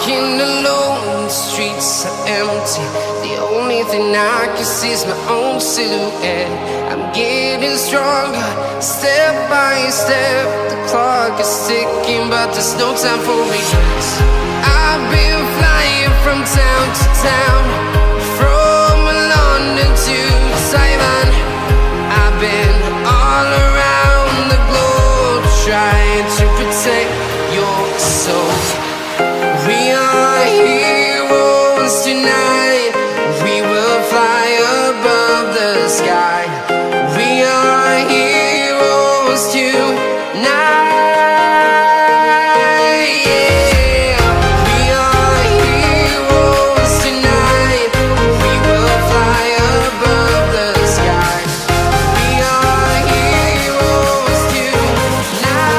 walking alone, the streets are empty. The only thing I can see is my own silhouette. I'm getting stronger, step by step. The clock is ticking, but there's no time for regrets. I've been flying from town to town, from London to Taiwan. I've been all around the globe, trying to protect your soul. We are heroes tonight. We will fly above the sky. We are heroes tonight. Yeah. We are heroes tonight. We will fly above the sky. We are heroes tonight.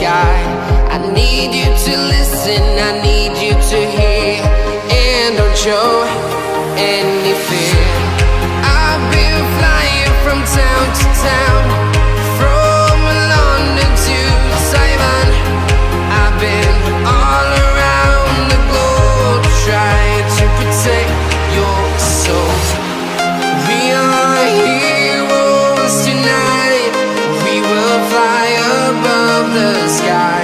I need you to listen, I need you to hear, and don't show any fear. I've been flying from town to town, from London to Taiwan. I've been all around the globe, trying to protect your soul. We are heroes tonight. We will fly above the sky.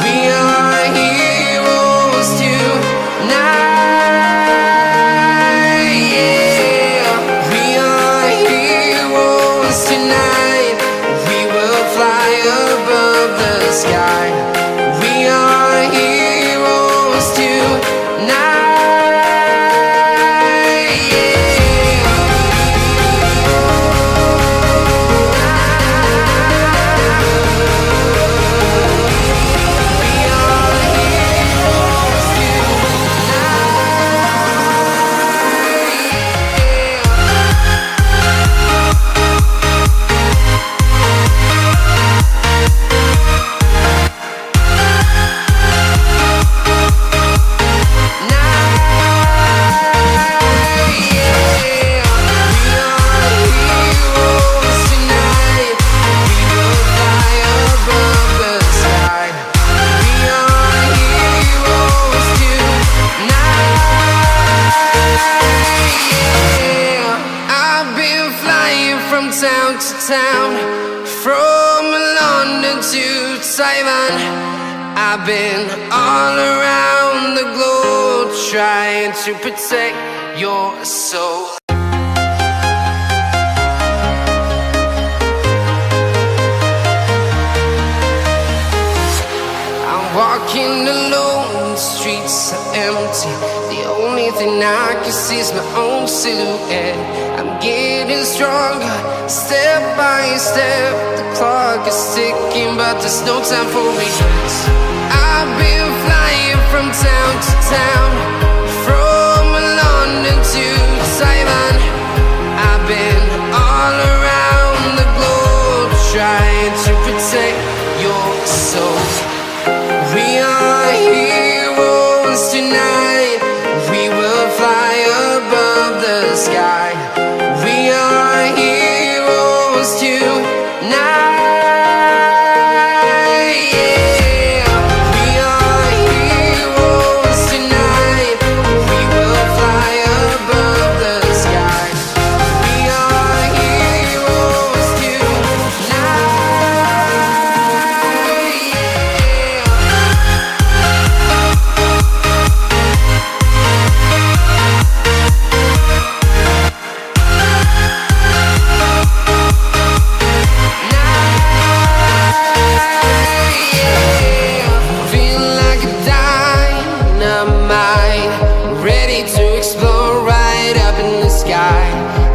We are heroes tonight. Yeah. We are heroes tonight. We will fly above the sky. We are heroes tonight. Town to town, from London to Taiwan. I've been all around the globe, trying to protect your soul. I'm walking alone, the streets are empty. The only thing I can see is my own silhouette. I'm getting stronger, step by step. The clock is ticking, but there's no time for regrets. I've been flying from town to town, from London to Taiwan. I've been all around the globe, trying to protect your soul. We are heroes tonight. We will fly above the sky. We are heroes tonight. Yeah. We are heroes tonight. We will fly above the sky. We are heroes tonight.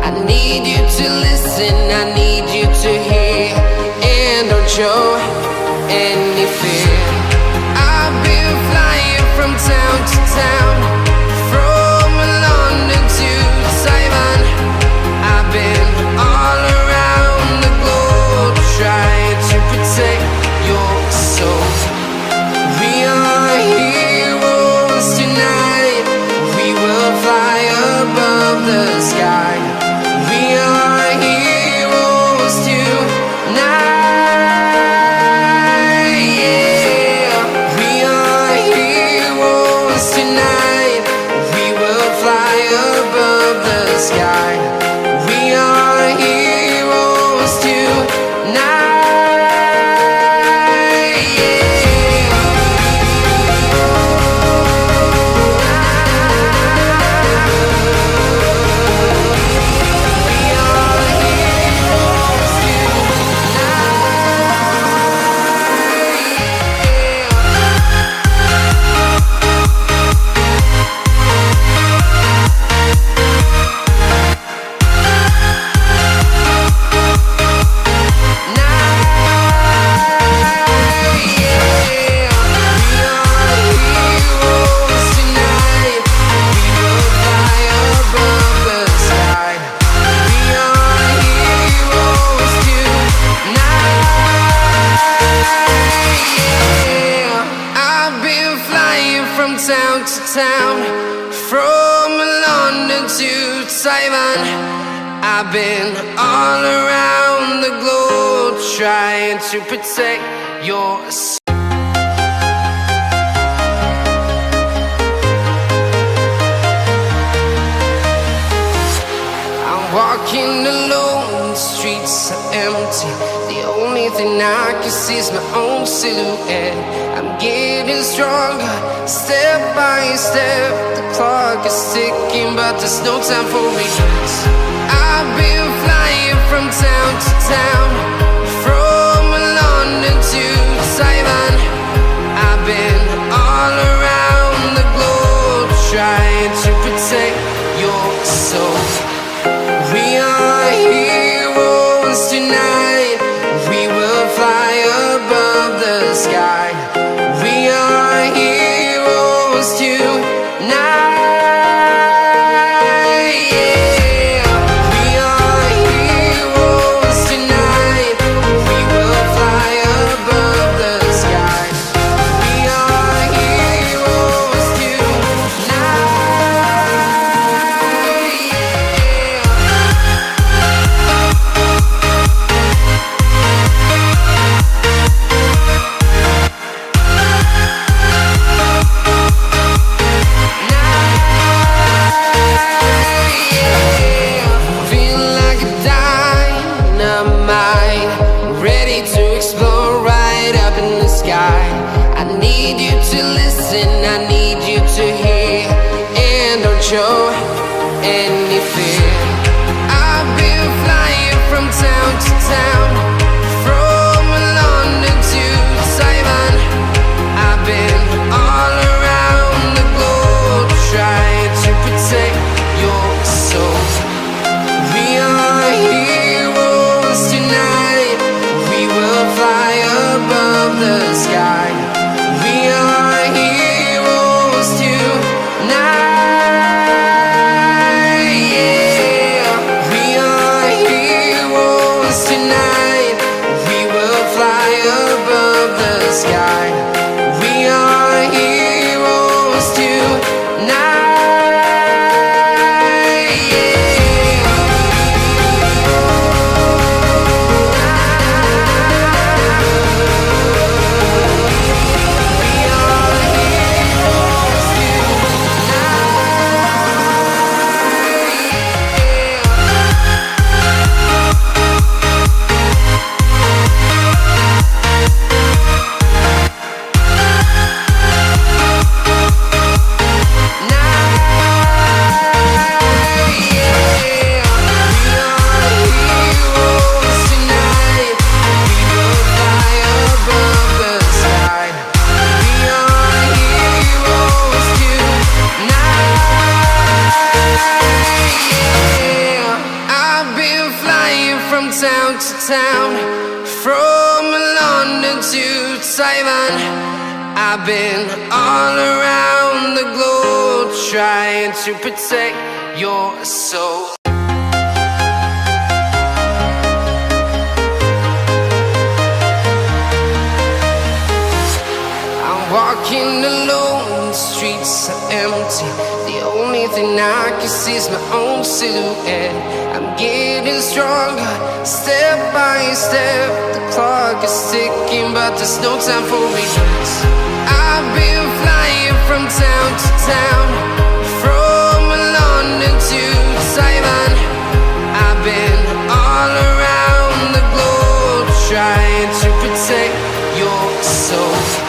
I need you to listen, I need you to hear, and don't show any fear. I've been flying from town to town, from London to Taiwan. I've town to town, from London to Taiwan. I've been all around the globe trying to protect your soul. Walking alone, the streets are empty. The only thing I can see is my own silhouette. I'm getting stronger, step by step. The clock is ticking, but there's no time for regrets. I've been flying from town to town, from London to Taiwan. I've been all around the globe trying to protect your soul. We are heroes tonight. We will fly above the sky. We are heroes tonight. Yeah. We are heroes tonight. We will fly above the sky. We are heroes tonight. I need you to listen, I need you to hear, and don't show any fear. I've been flying from town to town, from London to Taiwan. I've been all around the globe trying to protect your soul. We are heroes tonight. We will fly above the sky. We are heroes tonight. Yeah. We are heroes tonight. We will fly above the sky. We are heroes tonight. From town to town, from London to Taiwan. I've been all around the globe trying to protect your soul. I'm walking alone, the streets are empty. The only thing I can see is my own silhouette. I'm getting stronger, step by step. The clock is ticking, but there's no time for regrets. I've been flying from town to town, from London to Taiwan. I've been all around the globe trying to protect your soul.